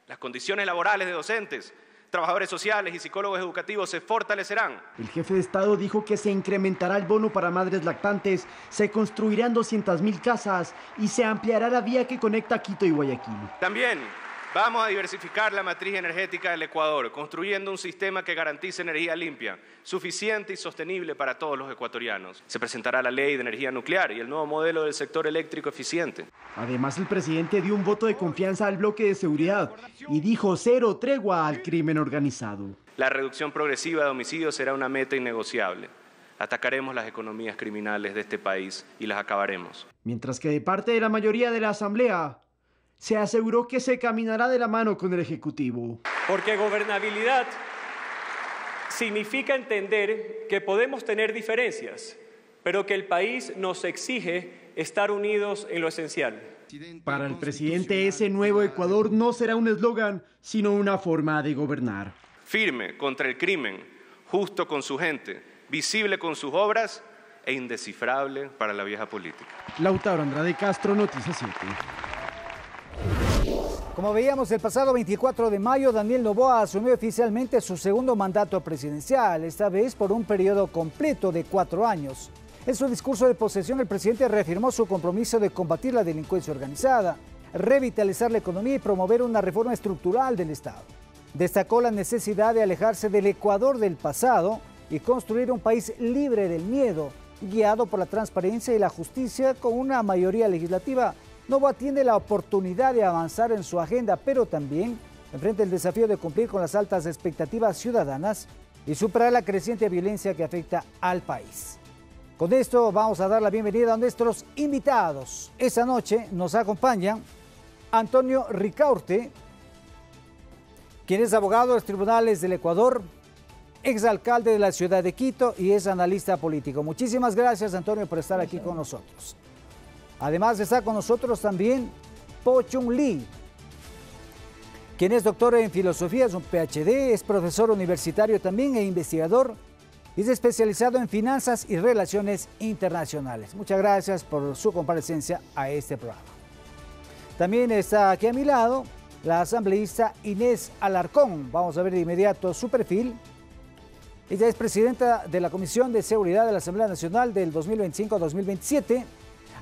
Las condiciones laborales de docentes, trabajadores sociales y psicólogos educativos se fortalecerán. El jefe de Estado dijo que se incrementará el bono para madres lactantes, se construirán 200.000 casas y se ampliará la vía que conecta Quito y Guayaquil. También vamos a diversificar la matriz energética del Ecuador, construyendo un sistema que garantice energía limpia, suficiente y sostenible para todos los ecuatorianos. Se presentará la ley de energía nuclear y el nuevo modelo del sector eléctrico eficiente. Además, el presidente dio un voto de confianza al bloque de seguridad y dijo 0 tregua al crimen organizado. La reducción progresiva de homicidios será una meta innegociable. Atacaremos las economías criminales de este país y las acabaremos. Mientras que de parte de la mayoría de la Asamblea, se aseguró que se caminará de la mano con el Ejecutivo. Porque gobernabilidad significa entender que podemos tener diferencias, pero que el país nos exige estar unidos en lo esencial. Para el presidente, ese nuevo Ecuador no será un eslogan, sino una forma de gobernar. Firme contra el crimen, justo con su gente, visible con sus obras e indescifrable para la vieja política. Lautaro Andrade Castro, Noticias 7. Como veíamos, el pasado 24 de mayo, Daniel Noboa asumió oficialmente su segundo mandato presidencial, esta vez por un periodo completo de 4 años. En su discurso de posesión, el presidente reafirmó su compromiso de combatir la delincuencia organizada, revitalizar la economía y promover una reforma estructural del Estado. Destacó la necesidad de alejarse del Ecuador del pasado y construir un país libre del miedo, guiado por la transparencia y la justicia con una mayoría legislativa. Noboa tiene la oportunidad de avanzar en su agenda, pero también enfrenta el desafío de cumplir con las altas expectativas ciudadanas y superar la creciente violencia que afecta al país. Con esto vamos a dar la bienvenida a nuestros invitados. Esta noche nos acompaña Antonio Ricaurte, quien es abogado de los tribunales del Ecuador, exalcalde de la ciudad de Quito y es analista político. Muchísimas gracias, Antonio, por estar aquí con nosotros. Además está con nosotros también Po Chung Lee, quien es doctor en filosofía, es un PhD, es profesor universitario también e investigador y es especializado en finanzas y relaciones internacionales. Muchas gracias por su comparecencia a este programa. También está aquí a mi lado la asambleísta Inés Alarcón. Vamos a ver de inmediato su perfil. Ella es presidenta de la Comisión de Seguridad de la Asamblea Nacional del 2025-2027.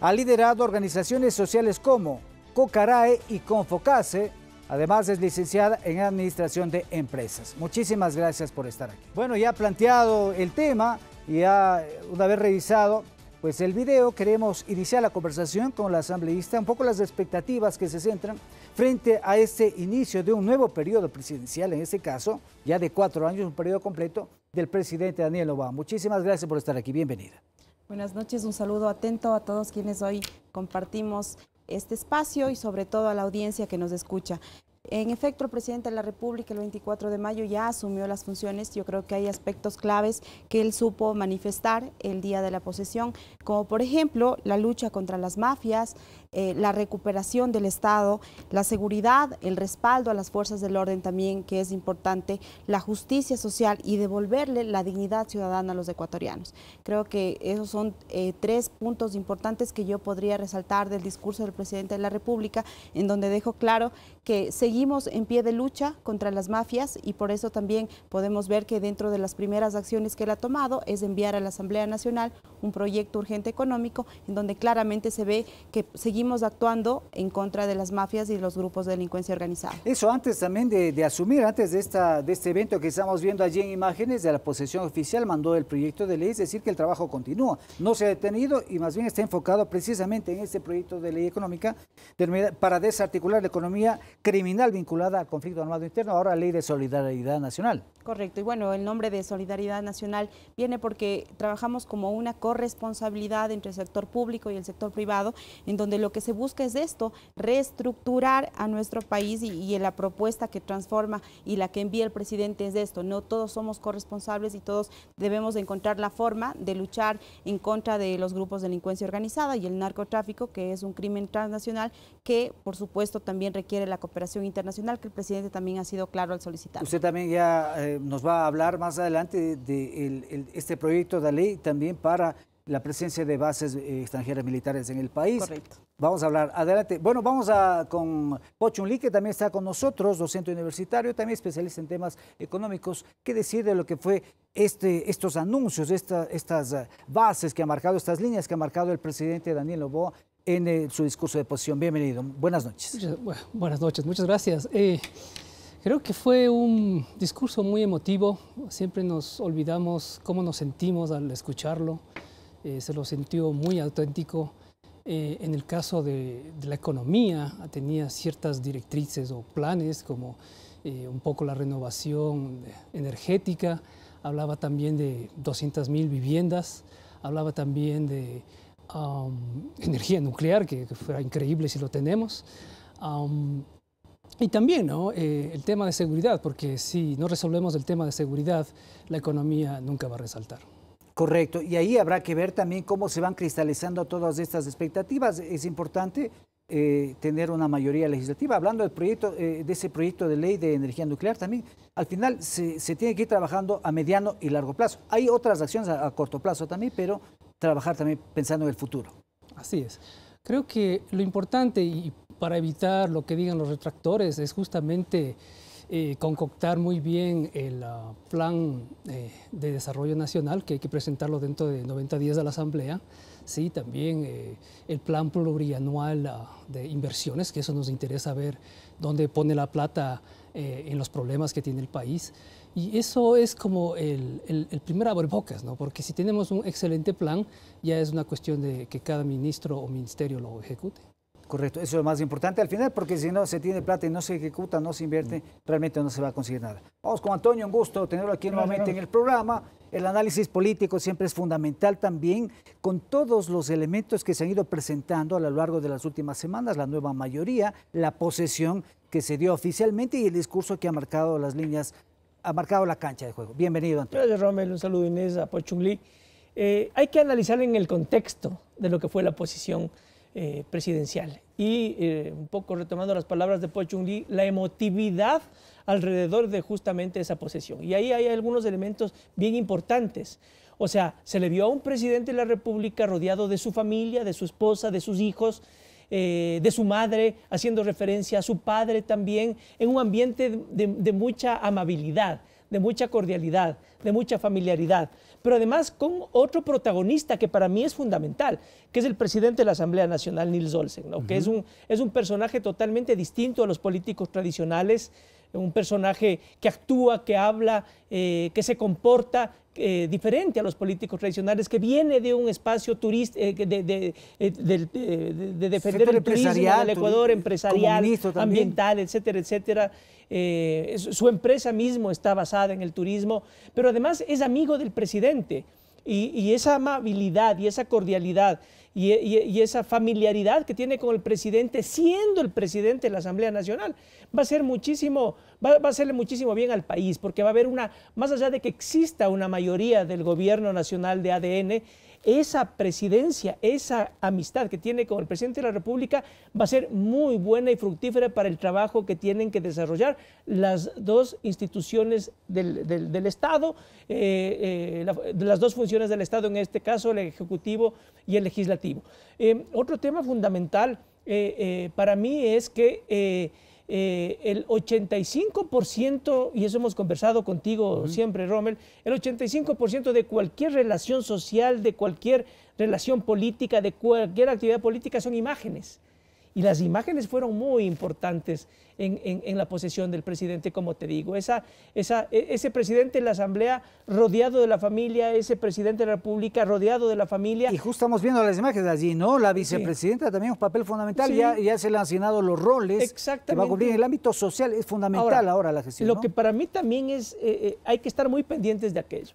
Ha liderado organizaciones sociales como COCARAE y CONFOCASE. Además, es licenciada en Administración de Empresas. Muchísimas gracias por estar aquí. Bueno, ya planteado el tema y ya una vez revisado pues el video, queremos iniciar la conversación con la asambleísta, un poco las expectativas que se centran frente a este inicio de un nuevo periodo presidencial, en este caso, ya de 4 años, un periodo completo del presidente Daniel Noboa. Muchísimas gracias por estar aquí, bienvenida. Buenas noches, un saludo atento a todos quienes hoy compartimos este espacio y sobre todo a la audiencia que nos escucha. En efecto, el presidente de la República el 24 de mayo ya asumió las funciones. Yo creo que hay aspectos claves que él supo manifestar el día de la posesión, como por ejemplo la lucha contra las mafias, la recuperación del Estado, la seguridad, el respaldo a las fuerzas del orden también, que es importante, la justicia social y devolverle la dignidad ciudadana a los ecuatorianos. Creo que esos son 3 puntos importantes que yo podría resaltar del discurso del presidente de la República, en donde dejó claro que seguimos en pie de lucha contra las mafias y por eso también podemos ver que dentro de las primeras acciones que él ha tomado es enviar a la Asamblea Nacional un proyecto urgente económico en donde claramente se ve que seguimos actuando en contra de las mafias y los grupos de delincuencia organizada. Eso antes también de asumir, antes de este evento que estamos viendo allí en imágenes de la posesión oficial, mandó el proyecto de ley, es decir que el trabajo continúa, no se ha detenido y más bien está enfocado precisamente en este proyecto de ley económica para desarticular la economía criminal vinculada al conflicto armado interno, ahora Ley de Solidaridad Nacional. Correcto, y bueno, el nombre de Solidaridad Nacional viene porque trabajamos como una corresponsabilidad entre el sector público y el sector privado, en donde lo que se busca es esto, reestructurar a nuestro país y la propuesta que transforma y la que envía el presidente es esto, no todos somos corresponsables y todos debemos de encontrar la forma de luchar en contra de los grupos de delincuencia organizada y el narcotráfico, que es un crimen transnacional que por supuesto también requiere la cooperación internacional, que el presidente también ha sido claro al solicitar. Usted también ya nos va a hablar más adelante de este proyecto de ley también para la presencia de bases extranjeras militares en el país. Correcto. Vamos a hablar, adelante. Bueno, vamos con Pochun Lee, que también está con nosotros, docente universitario, también especialista en temas económicos. ¿Qué decir de lo que fue estos anuncios, estas bases que ha marcado, estas líneas que ha marcado el presidente Daniel Noboa en su discurso de posición? Bienvenido. Buenas noches. Buenas noches, muchas gracias. Creo que fue un discurso muy emotivo. Siempre nos olvidamos cómo nos sentimos al escucharlo. Se lo sintió muy auténtico. En el caso de la economía, tenía ciertas directrices o planes, como un poco la renovación energética. Hablaba también de 200.000 viviendas. Hablaba también de energía nuclear, que fuera increíble si lo tenemos. Y también, ¿no? El tema de seguridad, porque si no resolvemos el tema de seguridad, la economía nunca va a resaltar. Correcto, y ahí habrá que ver también cómo se van cristalizando todas estas expectativas. Es importante tener una mayoría legislativa. Hablando del proyecto, de ese proyecto de ley de energía nuclear también, al final se tiene que ir trabajando a mediano y largo plazo. Hay otras acciones a corto plazo también, pero trabajar también pensando en el futuro. Así es. Creo que lo importante, y para evitar lo que digan los retractores, es justamente concoctar muy bien el plan de desarrollo nacional, que hay que presentarlo dentro de 90 días a la Asamblea. Sí, también el plan plurianual de inversiones, que eso nos interesa ver dónde pone la plata en los problemas que tiene el país. Y eso es como el primer abrebocas, ¿no? Porque si tenemos un excelente plan, ya es una cuestión de que cada ministro o ministerio lo ejecute. Correcto, eso es lo más importante al final, porque si no se tiene plata y no se ejecuta, no se invierte, realmente no se va a conseguir nada. Vamos con Antonio, un gusto tenerlo aquí nuevamente en el programa. El análisis político siempre es fundamental también, con todos los elementos que se han ido presentando a lo largo de las últimas semanas, la nueva mayoría, la posesión que se dio oficialmente y el discurso que ha marcado las líneas, ha marcado la cancha de juego. Bienvenido, Antonio. Gracias, Rommel. Un saludo, Inés, a Pochun Lee. Hay que analizar en el contexto de lo que fue la posición presidencial. Y un poco retomando las palabras de Pochun Lee, la emotividad alrededor de justamente esa posesión. Y ahí hay algunos elementos bien importantes. O sea, se le vio a un presidente de la República rodeado de su familia, de su esposa, de sus hijos, de su madre, haciendo referencia a su padre también, en un ambiente de mucha amabilidad, de mucha cordialidad, de mucha familiaridad, pero además con otro protagonista que para mí es fundamental, que es el presidente de la Asamblea Nacional, Nils Olsen, ¿no? Que es un personaje totalmente distinto a los políticos tradicionales, un personaje que actúa, que habla, que se comporta diferente a los políticos tradicionales, que viene de un espacio turístico, de defender el turismo del Ecuador, empresarial, ambiental, etcétera, etcétera. Su empresa mismo está basada en el turismo, pero además es amigo del presidente. Y esa amabilidad y esa cordialidad y esa familiaridad que tiene con el presidente, siendo el presidente de la Asamblea Nacional, va a hacerle muchísimo bien al país, porque va a haber más allá de que exista una mayoría del gobierno nacional de ADN, esa presidencia, esa amistad que tiene con el presidente de la República va a ser muy buena y fructífera para el trabajo que tienen que desarrollar las dos instituciones del Estado, las dos funciones del Estado, en este caso el Ejecutivo y el Legislativo. Otro tema fundamental para mí es que el 85%, y eso hemos conversado contigo siempre, Rommel, el 85% de cualquier relación social, de cualquier relación política, de cualquier actividad política son imágenes. Y las imágenes fueron muy importantes en la posesión del presidente, como te digo. Ese presidente de la Asamblea rodeado de la familia, ese presidente de la República rodeado de la familia. Y justo estamos viendo las imágenes allí, ¿no? La vicepresidenta también un papel fundamental, ya se le han asignado los roles que va a cumplir en el ámbito social, es fundamental ahora la gestión. Lo que para mí también es, hay que estar muy pendientes de aquello.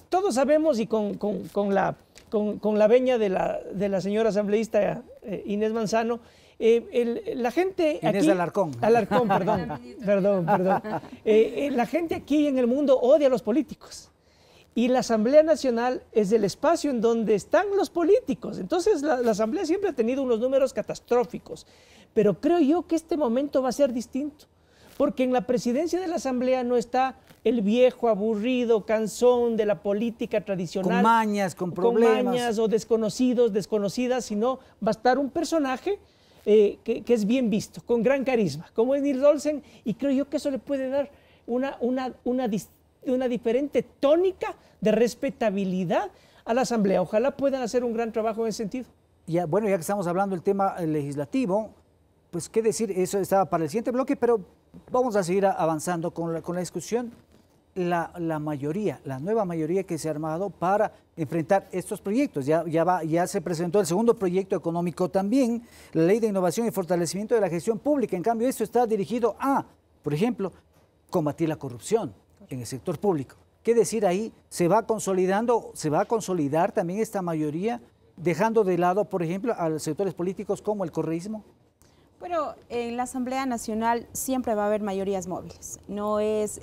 Todos sabemos, y con la veña de la señora asambleísta Inés Manzano, la gente Inés aquí, Alarcón, perdón. La gente aquí en el mundo odia a los políticos. Y la Asamblea Nacional es el espacio en donde están los políticos. Entonces la Asamblea siempre ha tenido unos números catastróficos. Pero creo yo que este momento va a ser distinto. Porque en la presidencia de la Asamblea no está el viejo, aburrido, cansón de la política tradicional. Con mañas, con problemas. Con mañas o desconocidos, desconocidas, sino va a estar un personaje que es bien visto, con gran carisma, como es Nils Olsen, y creo yo que eso le puede dar una diferente tónica de respetabilidad a la Asamblea. Ojalá puedan hacer un gran trabajo en ese sentido. Ya, bueno, ya que estamos hablando del tema legislativo, pues qué decir, eso estaba para el siguiente bloque, pero vamos a seguir avanzando con la discusión. La nueva mayoría que se ha armado para enfrentar estos proyectos. Ya se presentó el segundo proyecto económico también, la Ley de Innovación y Fortalecimiento de la Gestión Pública. En cambio, esto está dirigido a, por ejemplo, combatir la corrupción en el sector público. ¿Qué decir ahí? Se va a consolidar también esta mayoría, dejando de lado, por ejemplo, a los sectores políticos como el correísmo. Bueno, en la Asamblea Nacional siempre va a haber mayorías móviles. No es,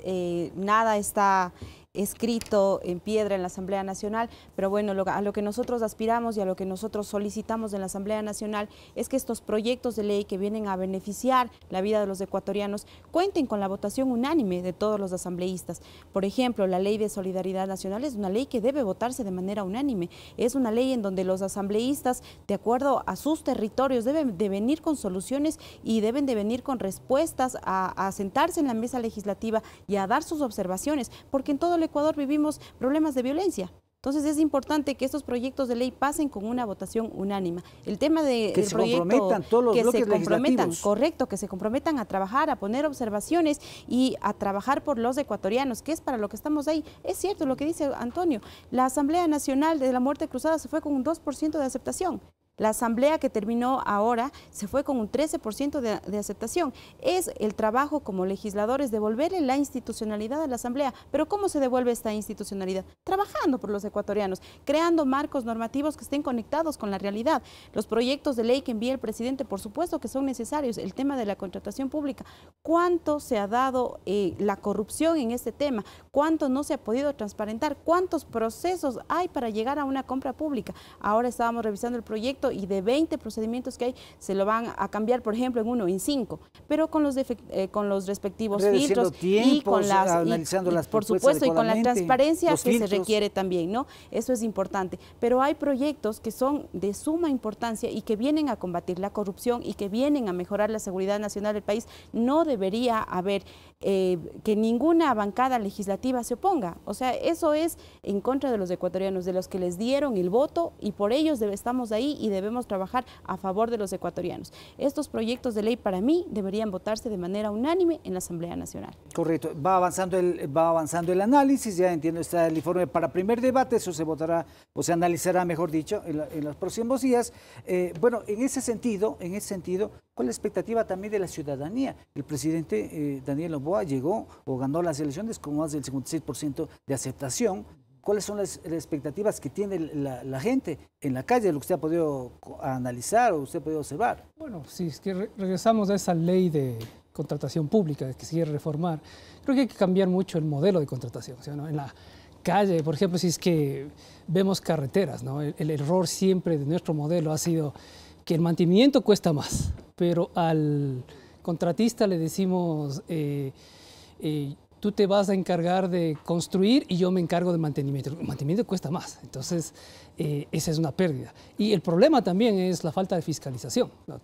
nada está escrito en piedra en la Asamblea Nacional, pero bueno, a lo que nosotros aspiramos y a lo que nosotros solicitamos en la Asamblea Nacional es que estos proyectos de ley que vienen a beneficiar la vida de los ecuatorianos cuenten con la votación unánime de todos los asambleístas. Por ejemplo, la Ley de Solidaridad Nacional es una ley que debe votarse de manera unánime. Es una ley en donde los asambleístas, de acuerdo a sus territorios, deben de venir con soluciones y deben de venir con respuestas a sentarse en la mesa legislativa y a dar sus observaciones, porque en todo el Ecuador vivimos problemas de violencia. Entonces es importante que estos proyectos de ley pasen con una votación unánime. El tema de que se comprometan todos los bloques legislativos. Correcto, que se comprometan a trabajar, a poner observaciones y a trabajar por los ecuatorianos, que es para lo que estamos ahí. Es cierto lo que dice Antonio, la Asamblea Nacional de la Muerte Cruzada se fue con un 2% de aceptación. La asamblea que terminó ahora se fue con un 13% de aceptación. Es el trabajo como legisladores devolverle la institucionalidad a la asamblea. Pero ¿cómo se devuelve esta institucionalidad? Trabajando por los ecuatorianos, creando marcos normativos que estén conectados con la realidad. Los proyectos de ley que envía el presidente, por supuesto que son necesarios. El tema de la contratación pública. ¿Cuánto se ha dado la corrupción en este tema? ¿Cuánto no se ha podido transparentar? ¿Cuántos procesos hay para llegar a una compra pública? Ahora estábamos revisando el proyecto procedimiento y de 20 procedimientos que hay, se lo van a cambiar, por ejemplo, en 1, en 5, pero con los respectivos filtros y con las, por supuesto, y con la transparencia que se requiere también, ¿no? Eso es importante. Pero hay proyectos que son de suma importancia y que vienen a combatir la corrupción y que vienen a mejorar la seguridad nacional del país. No debería haber que ninguna bancada legislativa se oponga. O sea, eso es en contra de los ecuatorianos, de los que les dieron el voto, y por ellos estamos ahí y debemos trabajar a favor de los ecuatorianos. Estos proyectos de ley para mí deberían votarse de manera unánime en la Asamblea Nacional. Correcto. Va avanzando el análisis, ya entiendo, está el informe para primer debate, eso se votará o se analizará, mejor dicho, en los próximos días. Bueno, en ese sentido, ¿cuál es la expectativa también de la ciudadanía? El presidente Daniel Noboa llegó o ganó las elecciones con más del 56% de aceptación. ¿Cuáles son las expectativas que tiene la gente en la calle, lo que usted ha podido analizar o usted ha podido observar? Bueno, si es que regresamos a esa ley de contratación pública que se quiere reformar, creo que hay que cambiar mucho el modelo de contratación, ¿sí? ¿No? En la calle, por ejemplo, si es que vemos carreteras, ¿no? El error siempre de nuestro modelo ha sido que el mantenimiento cuesta más, pero al contratista le decimos, tú te vas a encargar de construir y yo me encargo de mantenimiento. El mantenimiento cuesta más, entonces esa es una pérdida. Y el problema también es la falta de fiscalización, ¿no?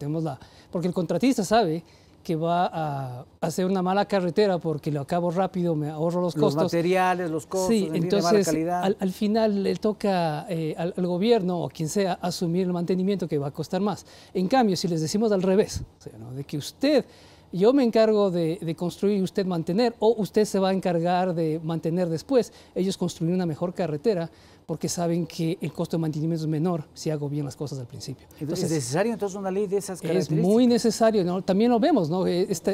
Porque el contratista sabe que va a hacer una mala carretera porque lo acabo rápido, me ahorro los costos. Los materiales, los costos, sí, entonces, de mala calidad. Al final le toca al gobierno o quien sea asumir el mantenimiento que va a costar más. En cambio, si les decimos al revés, o sea, ¿no? De que yo me encargo de construir y usted mantener, o usted se va a encargar de mantener después, ellos construyen una mejor carretera porque saben que el costo de mantenimiento es menor si hago bien las cosas al principio. Entonces, ¿es necesario entonces una ley de esas características? Es muy necesario, ¿no? También lo vemos, ¿no? Esta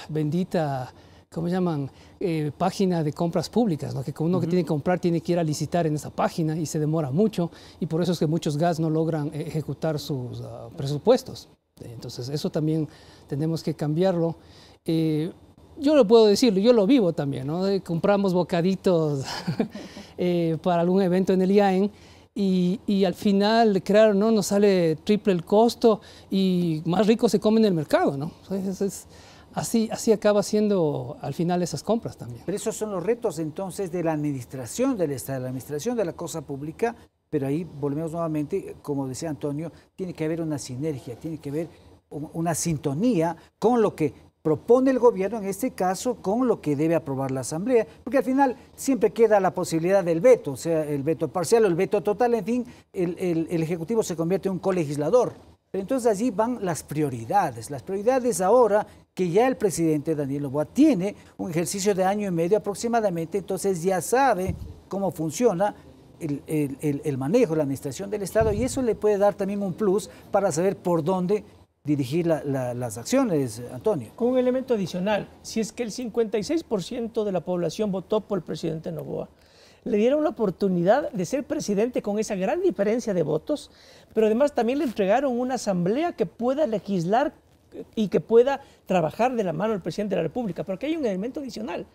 bendita, ¿cómo llaman? Página de compras públicas, ¿no? Que uno que tiene que comprar tiene que ir a licitar en esa página y se demora mucho, y por eso es que muchos GAS no logran ejecutar sus presupuestos. Entonces eso también tenemos que cambiarlo. Yo lo puedo decirlo, yo lo vivo también, ¿no? Compramos bocaditos para algún evento en el IAEN y al final, claro, ¿no? Nos sale triple el costo y más rico se come en el mercado, ¿no? Así acaba siendo al final esas compras también. Pero esos son los retos entonces de la administración del Estado, de la administración de la cosa pública. Pero ahí volvemos nuevamente, como decía Antonio, tiene que haber una sinergia, tiene que haber una sintonía con lo que propone el gobierno, en este caso, con lo que debe aprobar la Asamblea, porque al final siempre queda la posibilidad del veto, o sea, el veto parcial o el veto total, en fin, el Ejecutivo se convierte en un colegislador. Pero entonces allí van las prioridades ahora que ya el presidente Daniel Noboa tiene un ejercicio de año y medio aproximadamente, entonces ya sabe cómo funciona el manejo, la administración del Estado, y eso le puede dar también un plus para saber por dónde dirigir las acciones, Antonio. Con un elemento adicional, si es que el 56% de la población votó por el presidente Noboa, le dieron la oportunidad de ser presidente con esa gran diferencia de votos, pero además también le entregaron una asamblea que pueda legislar y que pueda trabajar de la mano del presidente de la República, porque hay un elemento adicional.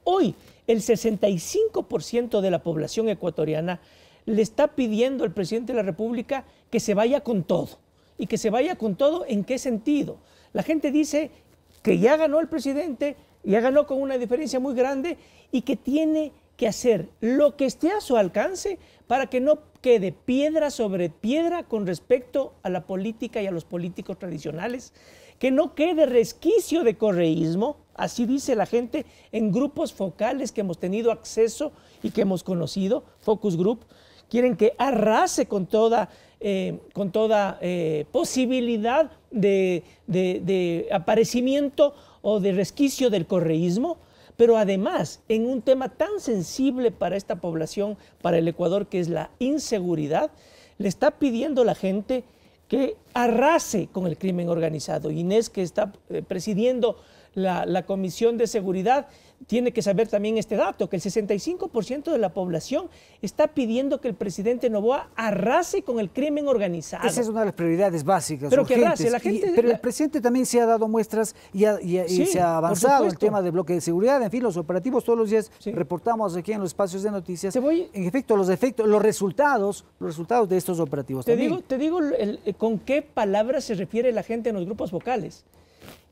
Hoy, el 65% de la población ecuatoriana le está pidiendo al presidente de la República que se vaya con todo. ¿Y que se vaya con todo en qué sentido? La gente dice que ya ganó el presidente, ya ganó con una diferencia muy grande y que tiene que hacer lo que esté a su alcance para que no quede piedra sobre piedra con respecto a la política y a los políticos tradicionales, que no quede resquicio de correísmo, así dice la gente en grupos focales que hemos tenido acceso y que hemos conocido, Focus Group, quieren que arrase con toda posibilidad de aparecimiento o de resquicio del correísmo, pero además en un tema tan sensible para esta población, para el Ecuador, que es la inseguridad, le está pidiendo la gente que arrase con el crimen organizado. Inés, que está presidiendo la Comisión de Seguridad tiene que saber también este dato, que el 65% de la población está pidiendo que el presidente Noboa arrase con el crimen organizado. Esa es una de las prioridades básicas, pero urgentes. Que arrase, la gente... Pero el presidente también se ha dado muestras y Sí, se ha avanzado en el tema del bloque de seguridad. En fin, los operativos todos los días reportamos aquí en los espacios de noticias. En efecto, los resultados de estos operativos. Te digo con qué palabras se refiere la gente en los grupos vocales.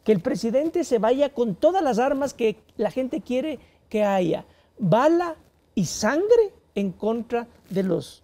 Que el presidente se vaya con todas las armas que la gente quiere que haya. Bala y sangre en contra de los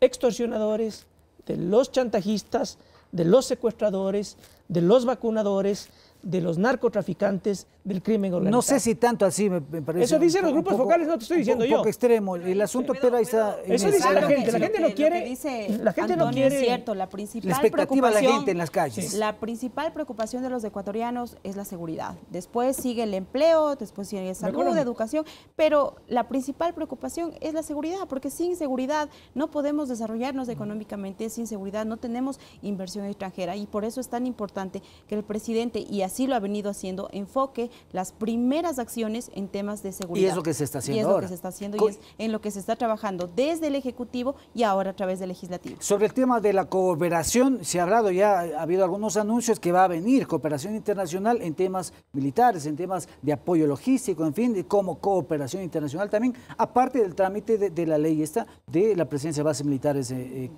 extorsionadores, de los chantajistas, de los secuestradores, de los vacunadores, de los narcotraficantes, del crimen organizado. No sé si tanto así me parece. Eso dicen los grupos vocales, no te estoy diciendo yo. Un poco extremo el asunto, pero ahí está. Eso dice la gente no quiere. La gente no quiere. Es cierto, la expectativa de la gente en las calles. La principal preocupación de los ecuatorianos es la seguridad. Después sigue el empleo, después sigue salud, educación, pero la principal preocupación es la seguridad, porque sin seguridad no podemos desarrollarnos económicamente, sin seguridad no tenemos inversión extranjera, y por eso es tan importante que el presidente, y así lo ha venido haciendo, enfoque las primeras acciones en temas de seguridad. Y es lo que se está haciendo ahora. Y es lo que se está haciendo y es en lo que se está trabajando desde el Ejecutivo y ahora a través del Legislativo. Sobre el tema de la cooperación, se ha hablado ya, ha habido algunos anuncios que va a venir cooperación internacional en temas militares, en temas de apoyo logístico, en fin, como cooperación internacional también, aparte del trámite de la ley esta de la presencia de bases militares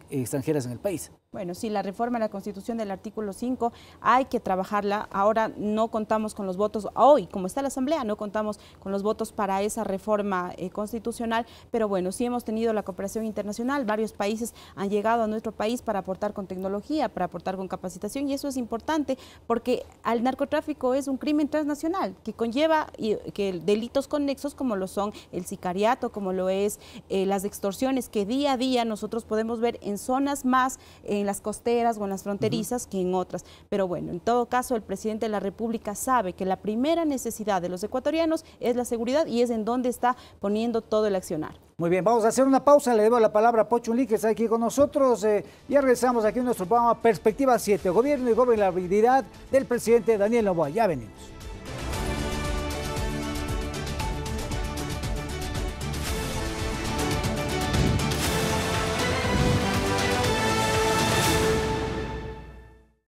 extranjeras en el país. Bueno, sí, la reforma a la Constitución del artículo 5 hay que trabajarla. Ahora no contamos con los votos, hoy, como está la Asamblea, no contamos con los votos para esa reforma constitucional, pero bueno, sí hemos tenido la cooperación internacional. Varios países han llegado a nuestro país para aportar con tecnología, para aportar con capacitación, y eso es importante porque el narcotráfico es un crimen transnacional que conlleva que delitos conexos como lo son el sicariato, como lo es las extorsiones, que día a día nosotros podemos ver en zonas más en las costeras o en las fronterizas que en otras. Pero bueno, en todo caso, el presidente de la República sabe que la primera necesidad de los ecuatorianos es la seguridad y es en donde está poniendo todo el accionar. Muy bien, vamos a hacer una pausa. Le debo la palabra a Pocho Unlí, que está aquí con nosotros. Ya regresamos aquí en nuestro programa Perspectiva 7, Gobierno y Gobernabilidad del presidente Daniel Noboa. Ya venimos.